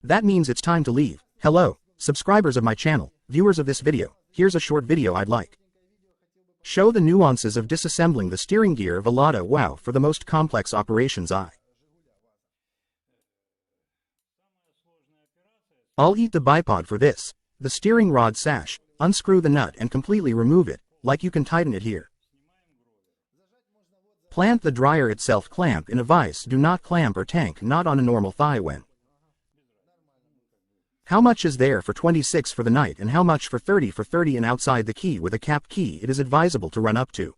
That means it's time to leave. Hello, subscribers of my channel, viewers of this video, here's a short video I'd like. Show the nuances of disassembling the steering gear of a Lada WOW for the most complex operations. I'll eat the bipod for this. The steering rod sash, unscrew the nut and completely remove it, like you can tighten it here. Plant the dryer itself clamp in a vise, do not clamp or tank not on a normal thigh when. How much is there for 26 for the night and how much for 30 and outside the key with a cap key it is advisable to run up to.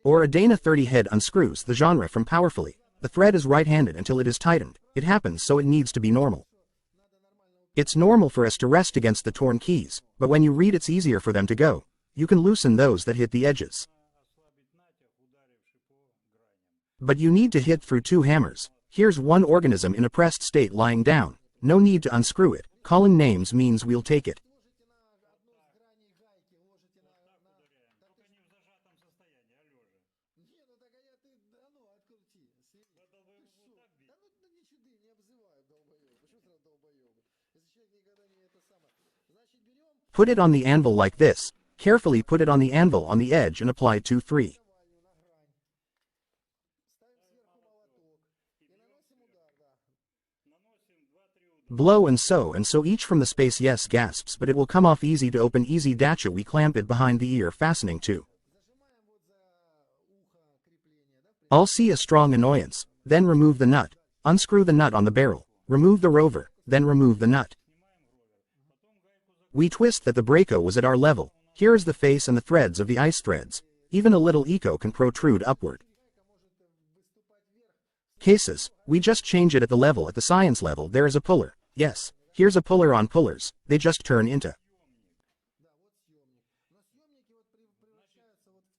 Or a Dana 30 head unscrews the genre from powerfully. The thread is right-handed until it is tightened. It happens so it needs to be normal. It's normal for us to rest against the torn keys, but when you read it's easier for them to go. You can loosen those that hit the edges. But you need to hit through 2 hammers. Here's one organism in a pressed state lying down. No need to unscrew it. Calling names means we'll take it. Put it on the anvil like this. Carefully put it on the anvil on the edge and apply 2-3. Blow and so each from the space. Yes, gasps, but it will come off easy to open. Easy dacha. We clamp it behind the ear fastening too. I'll see a strong annoyance. Then remove the nut. Unscrew the nut on the barrel. Remove the rover, then remove the nut. We twist that the braco was at our level. Here is the face and the threads of the ice threads. Even a little eco can protrude upward. Cases, we just change it at the level. At the science level there is a puller. Yes, here's a puller on pullers. They just turn into.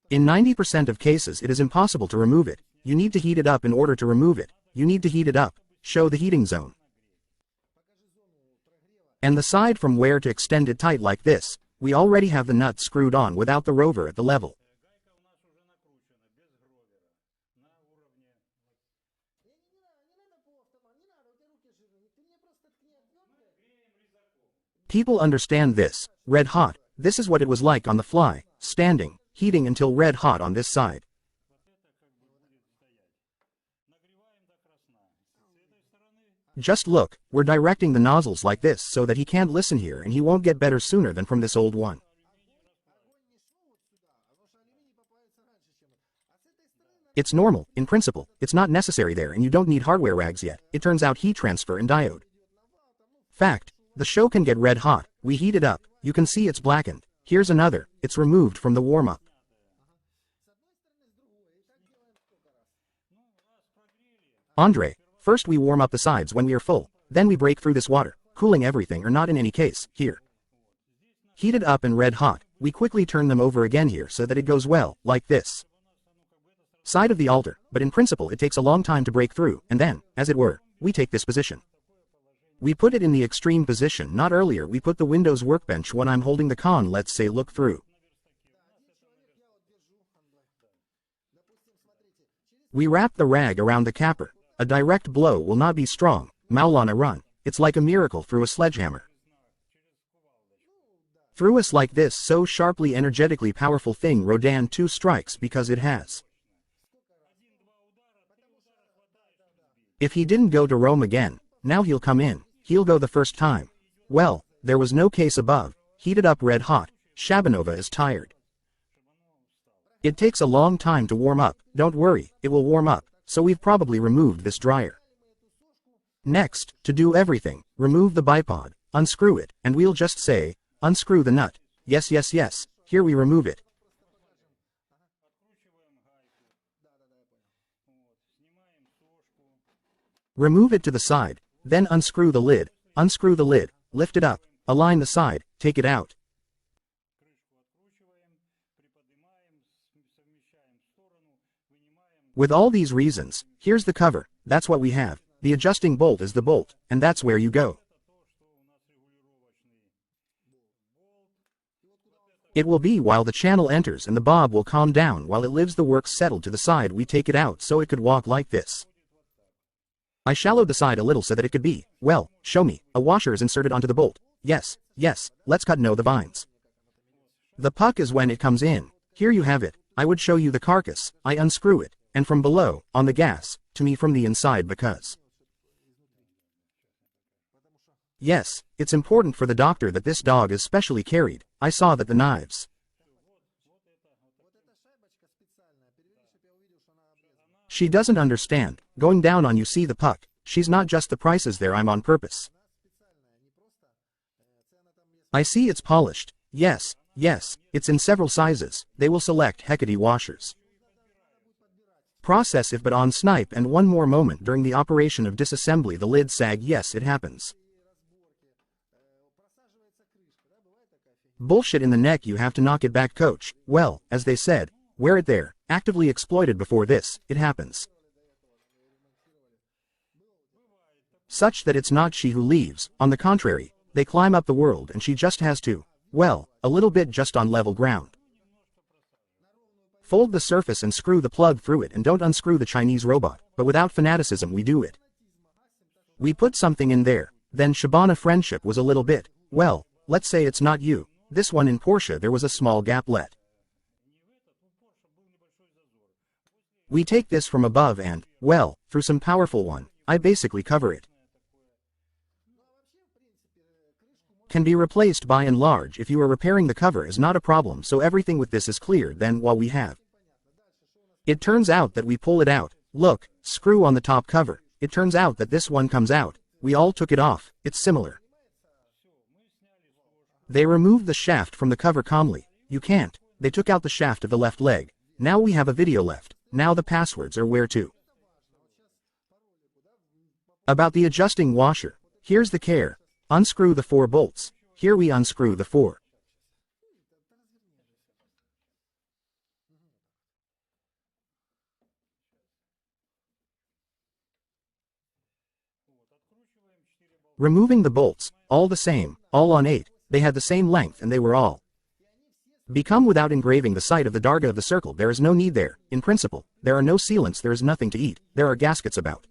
In 90% of cases it is impossible to remove it. You need to heat it up in order to remove it. You need to heat it up. Show the heating zone. And the side from where to extend it tight like this. We already have the nut screwed on without the rover at the level. People understand this. Red hot. This is what it was like on the fly, standing, heating until red hot on this side. Just look, we're directing the nozzles like this so that he can't listen here and he won't get better sooner than from this old one. It's normal, in principle, it's not necessary there and you don't need hardware rags yet. It turns out heat transfer and diode. Fact, the show can get red hot. We heat it up, you can see it's blackened. Here's another, it's removed from the warm-up. Andre. First we warm up the sides when we are full, then we break through this water, cooling everything or not in any case, here. Heated up and red hot, we quickly turn them over again here so that it goes well, like this. Side of the altar, but in principle it takes a long time to break through, and then, as it were, we take this position. We put it in the extreme position, not earlier we put the Windows workbench when I'm holding the con, let's say look through. We wrap the rag around the capper. A direct blow will not be strong, Maulana run, it's like a miracle through a sledgehammer. Through us like this so sharply energetically powerful thing Rodan 2 strikes because it has. If he didn't go to Rome again, now he'll come in, he'll go the first time. Well, there was no case above, heated up red hot, Shabanova is tired. It takes a long time to warm up, don't worry, it will warm up. So we've probably removed this dryer. Next, to do everything, remove the bipod, unscrew it, and we'll just say, unscrew the nut. Yes, here we remove it. Remove it to the side, then unscrew the lid, lift it up, align the side, take it out. With all these reasons, here's the cover, that's what we have. The adjusting bolt is the bolt, and that's where you go. It will be while the channel enters and the bob will calm down while it lives the works settled to the side we take it out so it could walk like this. I shallowed the side a little so that it could be, well, show me, a washer is inserted onto the bolt. Yes, let's cut the vines. The puck is when it comes in. Here you have it. I would show you the carcass. I unscrew it, and from below, on the gas, to me from the inside because. Yes, it's important for the doctor that this dog is specially carried. I saw that the knives. She doesn't understand. Going down on you see the puck. She's not just the prices there, I'm on purpose. I see it's polished. Yes, it's in several sizes. They will select Hecate washers. Process if but on snipe and one more moment during the operation of disassembly the lid sag. Yes, it happens. Bullshit in the neck, you have to knock it back, coach. Well, as they said, wear it there. Actively exploited before this, it happens. Such that it's not she who leaves, on the contrary, they climb up the world and she just has to, well, a little bit just on level ground. Fold the surface and screw the plug through it and don't unscrew the Chinese robot, but without fanaticism we do it. We put something in there, then Shabana friendship was a little bit, well, let's say it's not you. This one in Porsche there was a small gaplet. We take this from above and, well, through some powerful one, I basically cover it. Can be replaced by and large if you are repairing the cover is not a problem, so everything with this is clear. Then while we have. It turns out that we pull it out. Look, screw on the top cover. It turns out that this one comes out. We all took it off. It's similar. They removed the shaft from the cover calmly. You can't. They took out the shaft of the left leg. Now we have a video left. Now the passwords are where to. About the adjusting washer. Here's the care. Unscrew the 4 bolts. Here we unscrew the 4. Removing the bolts, all the same, all on 8, they had the same length and they were all become without engraving the site of the darga of the circle. There is no need there. In principle, there are no sealants, there is nothing to eat, there are gaskets about.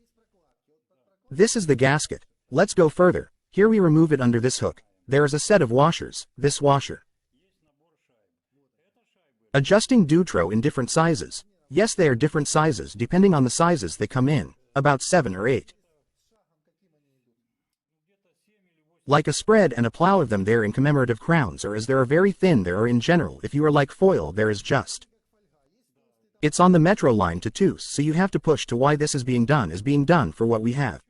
This is the gasket. Let's go further. Here we remove it under this hook. There is a set of washers, this washer. Adjusting Dutro in different sizes. Yes, they are different sizes depending on the sizes they come in, about 7 or 8. Like a spread and a plow of them there in commemorative crowns, or as there are very thin there, or in general if you are like foil there is just. It's on the metro line to Toos, so you have to push to why this is being done for what we have.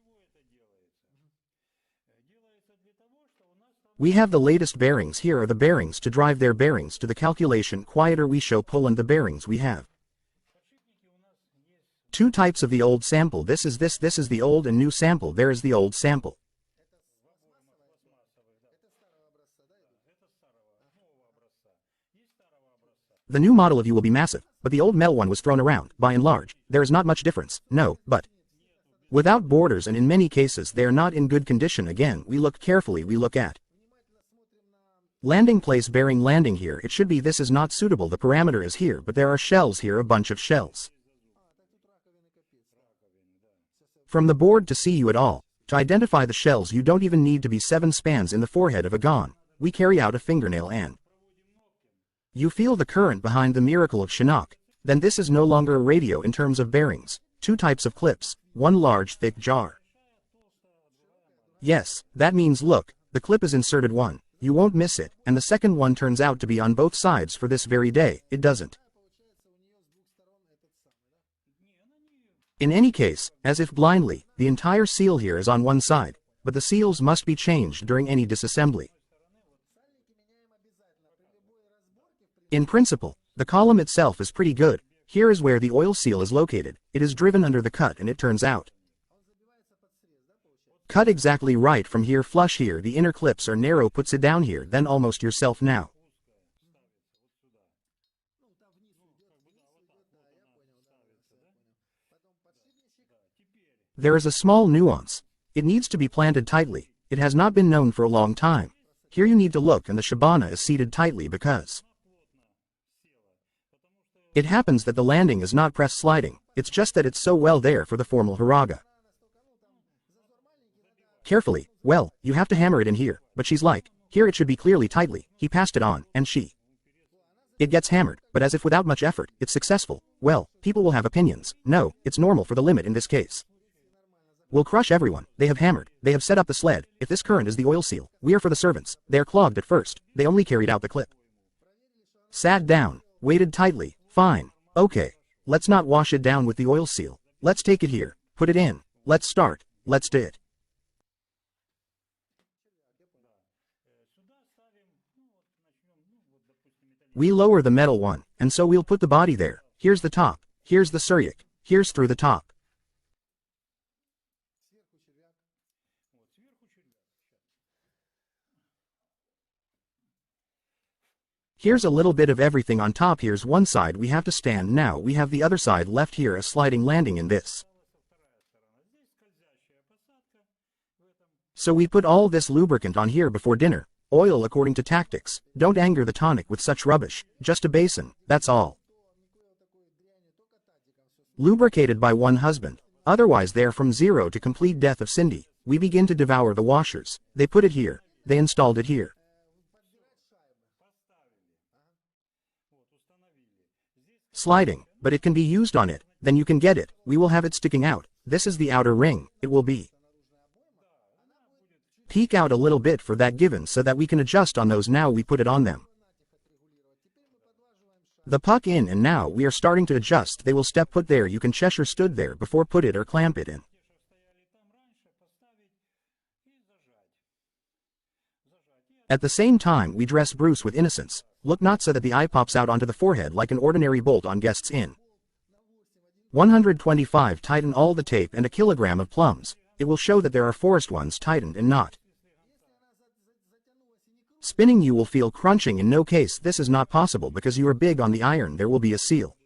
We have the latest bearings. Here are the bearings to drive their bearings to the calculation quieter. We show pull and the bearings we have. 2 types of the old sample. This is the old and new sample. There is the old sample. The new model of you will be massive, but the old metal one was thrown around. By and large, there is not much difference, no, but without borders, and in many cases they are not in good condition. Again, we look carefully, we look at landing place bearing landing here. It should be this is not suitable. The parameter is here, but there are shells here, a bunch of shells. From the board to see you at all, to identify the shells you don't even need to be 7 spans in the forehead of a gon. We carry out a fingernail and you feel the current behind the miracle of Shinnok. Then this is no longer a radio in terms of bearings. 2 types of clips, 1 large thick jar. Yes, that means look, the clip is inserted 1, you won't miss it, and the second one turns out to be on both sides for this very day, it doesn't. In any case, as if blindly, the entire seal here is on one side, but the seals must be changed during any disassembly. In principle, the column itself is pretty good. Here is where the oil seal is located. It is driven under the cut and it turns out cut exactly right from here, flush here. The inner clips are narrow, puts it down here, then almost yourself now. There is a small nuance. It needs to be planted tightly. It has not been known for a long time. Here you need to look, and the Shabana is seated tightly because it happens that the landing is not press sliding, it's just that it's so well there for the formal haraga. Carefully, well, you have to hammer it in here, but she's like, here it should be clearly tightly, he passed it on, and she. It gets hammered, but as if without much effort, it's successful. Well, people will have opinions. No, it's normal for the limit in this case. We'll crush everyone. They have hammered. They have set up the sled. If this current is the oil seal, we are for the servants. They are clogged at first. They only carried out the clip. Sat down. Weighted tightly. Fine. Okay. Let's not wash it down with the oil seal. Let's take it here. Put it in. Let's start. Let's do it. We lower the metal one, and so we'll put the body there. Here's the top. Here's the suryak. Here's through the top. Here's a little bit of everything on top. Here's one side we have to stand. Now we have the other side left here, a sliding landing in this. So we put all this lubricant on here before dinner. Oil according to tactics. Don't anger the tonic with such rubbish. Just a basin, that's all. Lubricated by one husband. Otherwise they're from zero to complete death of Cindy. We begin to devour the washers. They put it here. They installed it here. Sliding, but it can be used on it. Then you can get it. We will have it sticking out. This is the outer ring. It will be. Peek out a little bit for that given so that we can adjust on those. Now we put it on them. The puck in, and now we are starting to adjust. They will step put there. You can Cheshire stood there before put it or clamp it in. At the same time we dress Bruce with innocence. Look not so that the eye pops out onto the forehead like an ordinary bolt on guests in. 125 tighten all the tape and a kilogram of plums. It will show that there are forest ones tightened and not. Spinning you will feel crunching. In no case this is not possible because you are big on the iron. There will be a seal.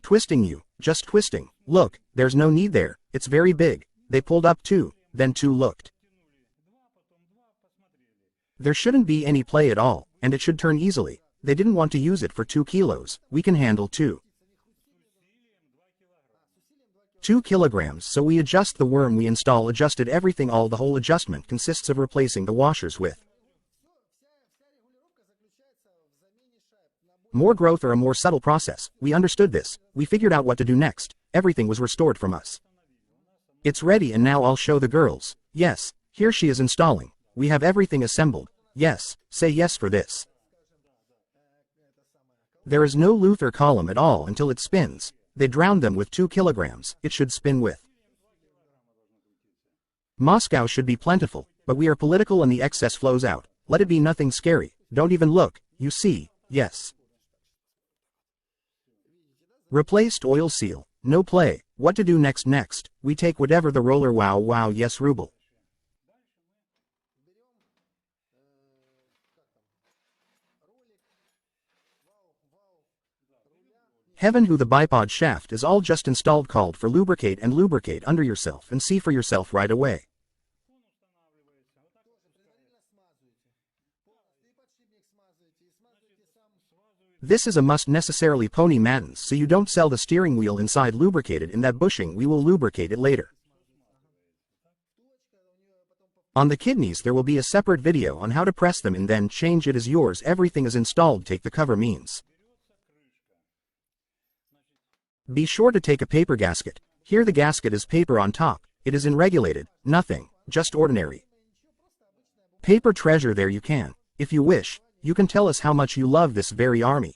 Twisting you, just twisting. Look, there's no need there. It's very big. They pulled up two, then two looked. There shouldn't be any play at all, and it should turn easily. They didn't want to use it for 2 kilos. We can handle 2 kilograms, so we adjust the worm we install, adjusted everything. All the whole adjustment consists of replacing the washers with more growth or a more subtle process. We understood this. We figured out what to do next. Everything was restored from us. It's ready, and now I'll show the girls. Yes, here she is installing. We have everything assembled. Yes, say yes for this. There is no Luther column at all until it spins. They drowned them with 2 kilograms. It should spin with. Moscow should be plentiful, but we are political and the excess flows out. Let it be nothing scary. Don't even look. You see, yes. Replaced oil seal. No play. What to do next? Next, we take whatever the roller. Wow, yes, ruble. Heaven, who the bipod shaft is all just installed, called for lubricate and lubricate under yourself and see for yourself right away. This is a must necessarily, Pony Maddens, so you don't sell the steering wheel inside lubricated in that bushing. We will lubricate it later. On the kidneys there will be a separate video on how to press them and then change. It is yours. Everything is installed. Take the cover means. Be sure to take a paper gasket. Here the gasket is paper on top. It is unregulated, nothing, just ordinary paper treasure. There you can, if you wish, you can tell us how much you love this very army.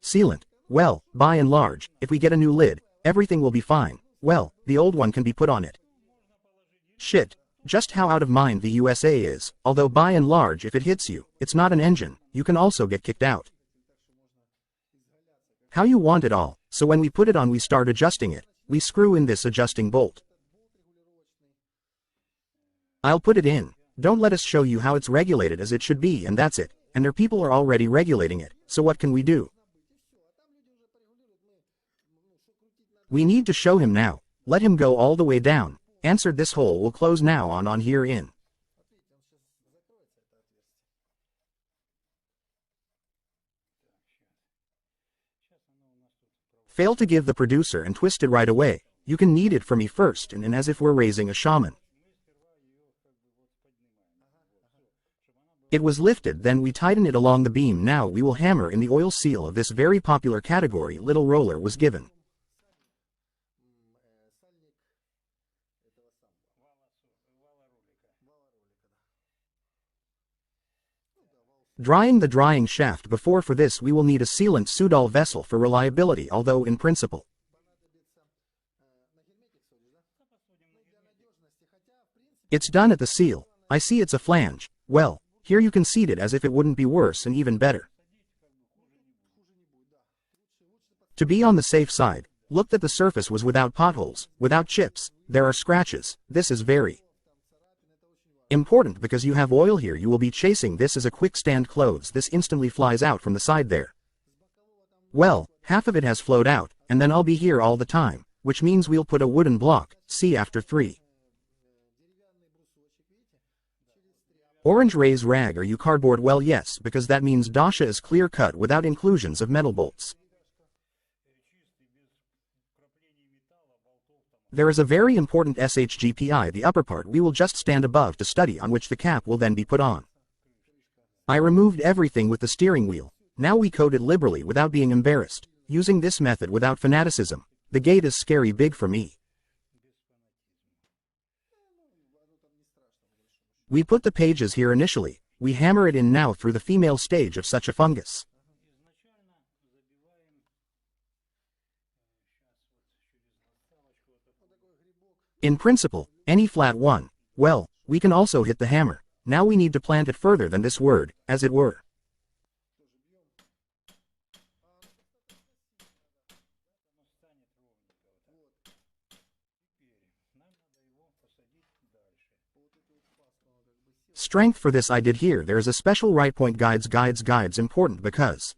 Sealant, well, by and large, if we get a new lid, everything will be fine. Well, the old one can be put on it. Shit, just how out of mind the USA is, although by and large if it hits you, it's not an engine, you can also get kicked out. How you want it all. So when we put it on we start adjusting it. We screw in this adjusting bolt. I'll put it in. Don't let us show you how it's regulated as it should be, and that's it. And their people are already regulating it, so what can we do? We need to show him now. Let him go all the way down. Answered. This hole will close now on here in. Fail to give the producer and twist it right away. You can knead it for me first and as if we're raising a shaman. It was lifted, then we tighten it along the beam. Now we will hammer in the oil seal of this very popular category. Little roller was given. Drying the drying shaft before. For this we will need a sealant Sudol vessel for reliability, although in principle. It's done at the seal. I see it's a flange. Well, here you can seat it as if it wouldn't be worse and even better. To be on the safe side, look that the surface was without potholes, without chips. There are scratches. This is very important because you have oil here. You will be chasing this as a quick stand clothes. This instantly flies out from the side there. Well, half of it has flowed out, and then I'll be here all the time, which means we'll put a wooden block, see after 3. Orange raise rag. Are you cardboard? Well yes, because that means Dasha is clear cut without inclusions of metal bolts. There is a very important SHGPI, the upper part we will just stand above to study, on which the cap will then be put on. I removed everything with the steering wheel. Now we coat it liberally without being embarrassed, using this method without fanaticism. The gate is scary big for me. We put the pages here initially. We hammer it in now through the female stage of such a fungus. In principle, any flat one. Well, we can also hit the hammer. Now we need to plant it further than this word, as it were. Strength for this I did here. There is a special right point guides important because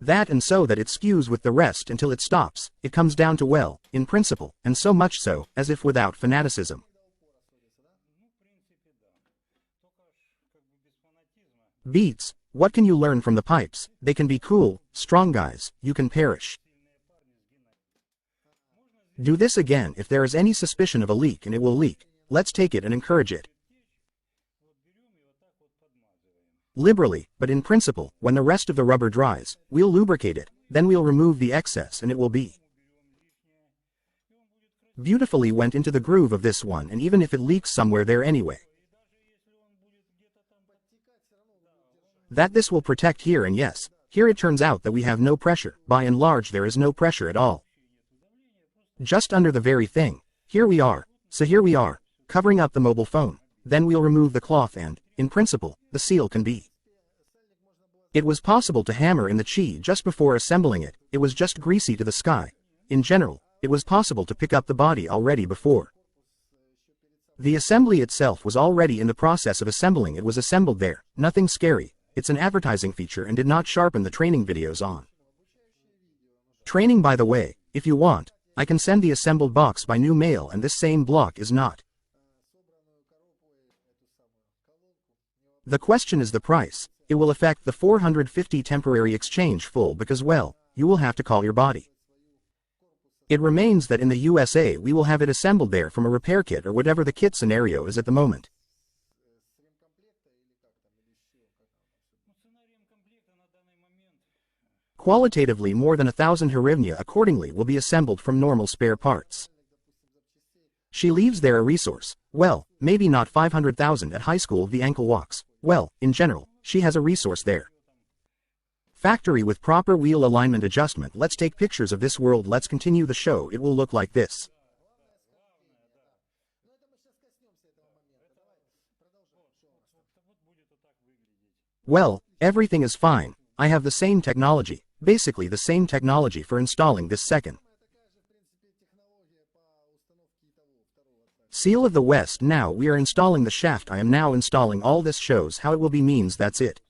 that, and so that it skews with the rest until it stops. It comes down to, well, in principle, and so much so, as if without fanaticism. Beats. What can you learn from the pipes? They can be cool, strong guys. You can perish. Do this again if there is any suspicion of a leak, and it will leak. Let's take it and encourage it. Liberally, but in principle. When the rest of the rubber dries, we'll lubricate it, then we'll remove the excess and it will be beautifully went into the groove of this one, and even if it leaks somewhere there anyway, that this will protect here. And yes, here it turns out that we have no pressure. By and large there is no pressure at all. Just under the very thing. Here we are. So here we are, covering up the mobile phone. Then we'll remove the cloth and, in principle, the seal can be. It was possible to hammer in the chi just before assembling it. It was just greasy to the sky. In general, it was possible to pick up the body already before. The assembly itself was already in the process of assembling. It was assembled there. Nothing scary. It's an advertising feature and did not sharpen the training videos on. Training, by the way, if you want, I can send the assembled box by new mail, and this same block is not. The question is the price. It will affect the 450 temporary exchange full because, well, you will have to call your body. It remains that in the USA we will have it assembled there from a repair kit or whatever the kit scenario is at the moment. Qualitatively, more than 1,000 hryvnia accordingly will be assembled from normal spare parts. She leaves there a resource. Well, maybe not 500,000 at high school the ankle walks. Well, in general, she has a resource there. Factory with proper wheel alignment adjustment. Let's take pictures of this world. Let's continue the show. It will look like this. Well, everything is fine. I have the same technology. Basically the same technology for installing this second seal of the West. Now we are installing the shaft. I am now installing all this. Shows how it will be, means that's it.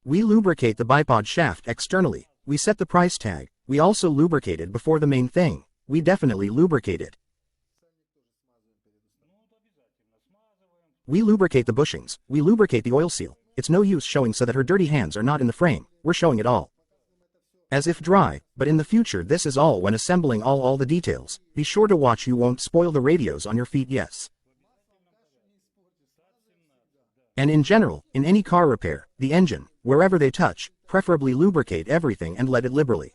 We lubricate the bipod shaft externally. We set the price tag. We also lubricated before the main thing. We definitely lubricate it. We lubricate the bushings, we lubricate the oil seal. It's no use showing so that her dirty hands are not in the frame, we're showing it all. As if dry, but in the future this is all when assembling all the details. Be sure to watch, you won't spoil the radios on your feet, yes. And in general, in any car repair, the engine, wherever they touch, preferably lubricate everything and let it liberally.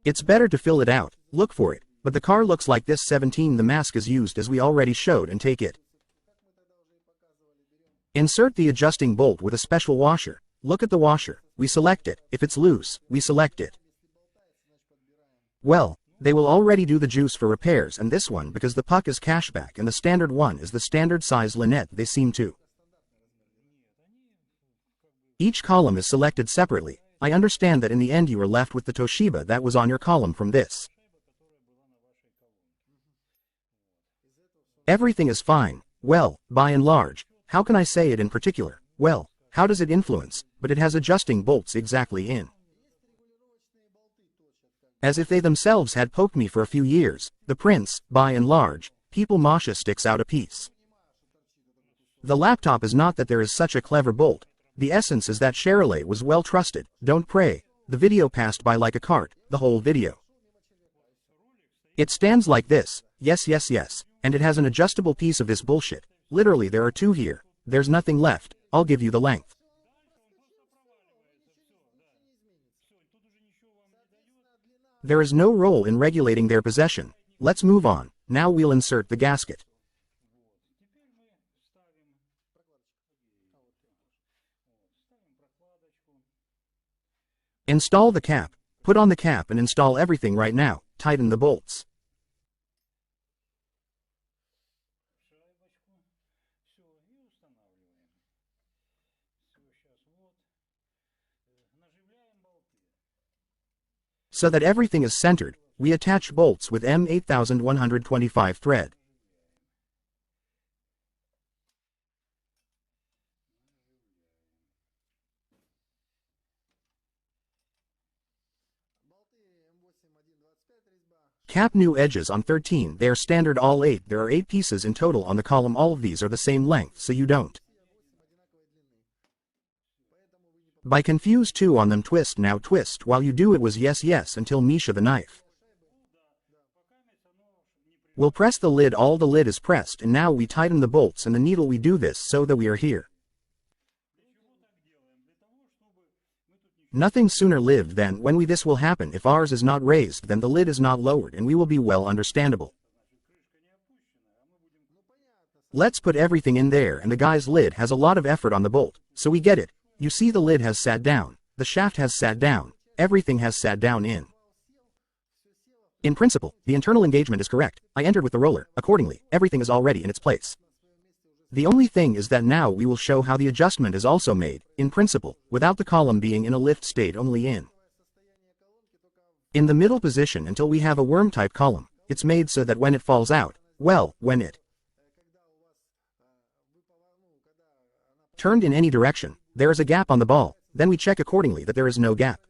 It's better to fill it out, look for it, but the car looks like this. 17 The mask is used as we already showed, and take it. Insert the adjusting bolt with a special washer. Look at the washer, we select it. If it's loose, we select it. Well, they will already do the juice for repairs, and this one because the puck is cashback and the standard one is the standard size Lynette, they seem to. Each column is selected separately. I understand that in the end you are left with the Toshiba that was on your column from this. Everything is fine. Well, by and large. How can I say it in particular? Well, how does it influence? But it has adjusting bolts exactly in. As if they themselves had poked me for a few years. The prince, by and large, people Masha sticks out a piece. The laptop is not that there is such a clever bolt. The essence is that Cherylet was well trusted. Don't pray. The video passed by like a cart, the whole video. It stands like this, yes, and it has an adjustable piece of this bullshit. Literally there are two here. There's nothing left. I'll give you the length. There is no role in regulating their possession. Let's move on. Now we'll insert the gasket. Install the cap. Put on the cap and install everything right now. Tighten the bolts. So that everything is centered, we attach bolts with M8125 thread. Cap new edges on 13, they are standard all 8, there are 8 pieces in total on the column, all of these are the same length so you don't by confuse 2 on them. Twist, now twist while you do it was yes until Misha the knife. We'll press the lid, all the lid is pressed, and now we tighten the bolts and the needle. We do this so that we are here. Nothing sooner lived than when this will happen. If ours is not raised then the lid is not lowered and we will be well understandable. Let's put everything in there, and the guy's lid has a lot of effort on the bolt, so we get it. You see the lid has sat down, the shaft has sat down, everything has sat down in. In principle, the internal engagement is correct. I entered with the roller, accordingly, everything is already in its place. The only thing is that now we will show how the adjustment is also made, in principle, without the column being in a lift state, only in the middle position until we have a worm type column. It's made so that when it falls out, well, when it turned in any direction, there is a gap on the ball, then we check accordingly that there is no gap.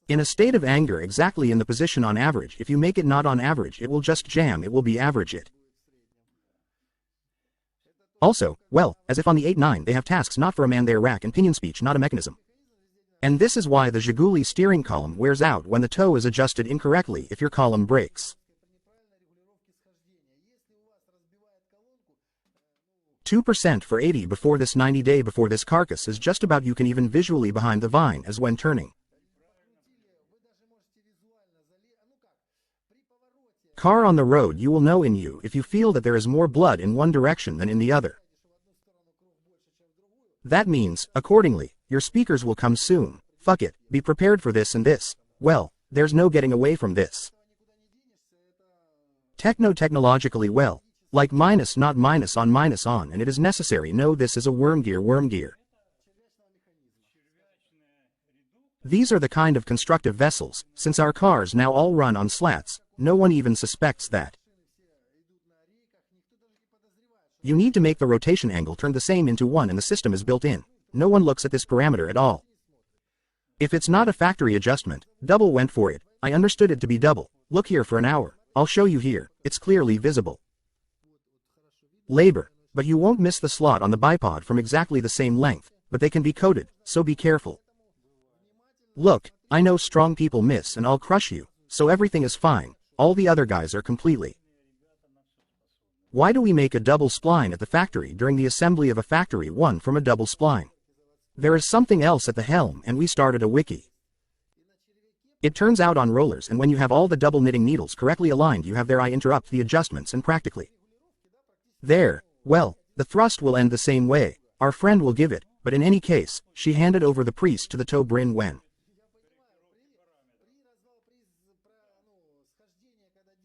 In a state of anger exactly in the position on average, if you make it not on average it will just jam, it will be average it. Also, well, as if on the 8-9 they have tasks not for a man, they are rack and pinion speech, not a mechanism. And this is why the Zhiguli steering column wears out when the toe is adjusted incorrectly if your column breaks. 2% for 80 before this 90-day before this carcass is just about you can even visually behind the vine as when turning. Car on the road, you will know in you if you feel that there is more blood in one direction than in the other. That means, accordingly, your speakers will come soon. Fuck it, be prepared for this and this. Well, there's no getting away from this. Technologically well. Like minus not minus on, and it is necessary. No, this is a worm gear. These are the kind of constructive vessels, since our cars now all run on slats, no one even suspects that. You need to make the rotation angle turn the same into 1 and the system is built in. No one looks at this parameter at all. If it's not a factory adjustment, double went for it. I understood it to be double. Look here for an hour. I'll show you here. It's clearly visible. labor, but you won't miss the slot on the bipod from exactly the same length, but they can be coated, so be careful. Look, I know strong people miss and I'll crush you, so everything is fine, all the other guys are completely. Why do we make a double spline at the factory during the assembly of a factory one from a double spline? There is something else at the helm and we started a wiki. It turns out on rollers, and when you have all the double knitting needles correctly aligned you have there I interrupt the adjustments and practically. There, well, the thrust will end the same way, our friend will give it, but in any case, she handed over the priest to the toe brin when.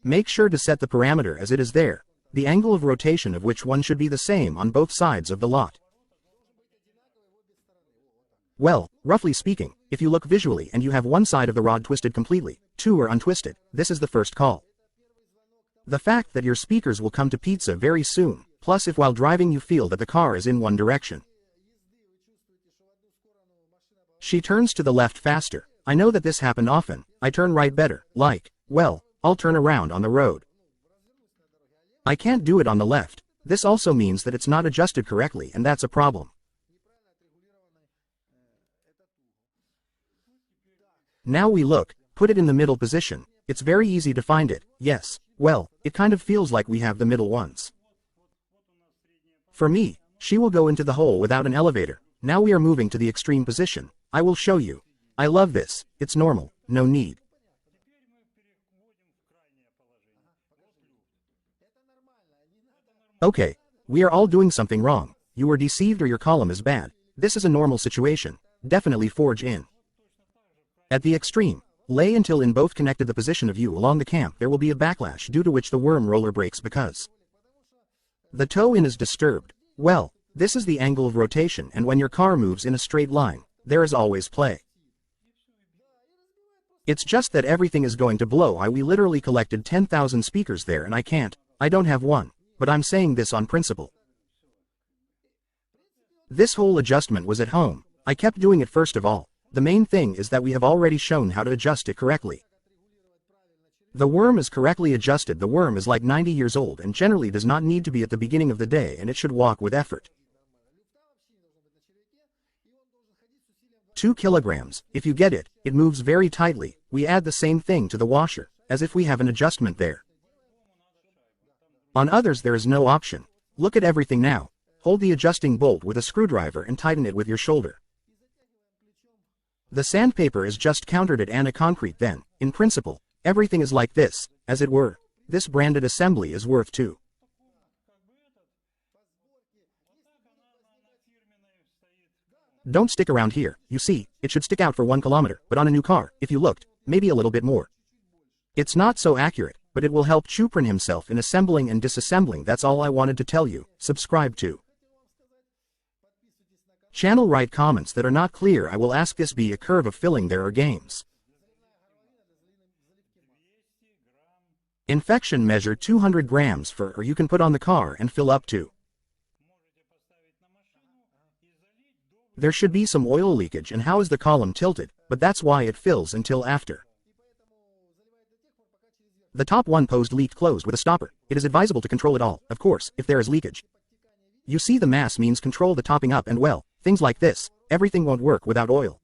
Make sure to set the parameter as it is there, the angle of rotation of which one should be the same on both sides of the lot. Well, roughly speaking, if you look visually and you have one side of the rod twisted completely, two are untwisted, this is the first call. The fact that your speakers will come to pizza very soon, plus if while driving you feel that the car is in one direction. She turns to the left faster. I know that this happened often. I turn right better, like, well, I'll turn around on the road. I can't do it on the left. This also means that it's not adjusted correctly and that's a problem. Now we look, put it in the middle position. It's very easy to find it, yes, well, it kind of feels like we have the middle ones. For me, she will go into the hole without an elevator. Now we are moving to the extreme position. I will show you. I love this, it's normal, no need. Okay, we are all doing something wrong. You were deceived or your column is bad. This is a normal situation. Definitely forge in. At the extreme, lay until in both connected the position of you along the camp there will be a backlash due to which the worm roller breaks because the toe in is disturbed. Well, this is the angle of rotation and when your car moves in a straight line, there is always play. It's just that everything is going to blow. We literally collected 10,000 speakers there and I don't have one, but I'm saying this on principle. This whole adjustment was at home. I kept doing it first of all. The main thing is that we have already shown how to adjust it correctly. The worm is correctly adjusted. The worm is like 90 years old and generally does not need to be at the beginning of the day and it should walk with effort. 2 kilograms, if you get it, it moves very tightly. We add the same thing to the washer, as if we have an adjustment there. On others there is no option. Look at everything now. Hold the adjusting bolt with a screwdriver and tighten it with your shoulder. The sandpaper is just countered at Anna concrete then, in principle, everything is like this, as it were. This branded assembly is worth too. Don't stick around here, you see, it should stick out for 1 kilometer, but on a new car, if you looked, maybe a little bit more. It's not so accurate, but it will help Chuprin himself in assembling and disassembling. That's all I wanted to tell you. Subscribe to channel. Write comments that are not clear. I will ask this be a curve of filling. There are games. Infection measure 200 grams for or you can put on the car and fill up to. There should be some oil leakage and how is the column tilted, but that's why it fills until after. The top one post leaked closed with a stopper. It is advisable to control it all, of course, if there is leakage. You see the mass means control the topping up and well, things like this, everything won't work without oil.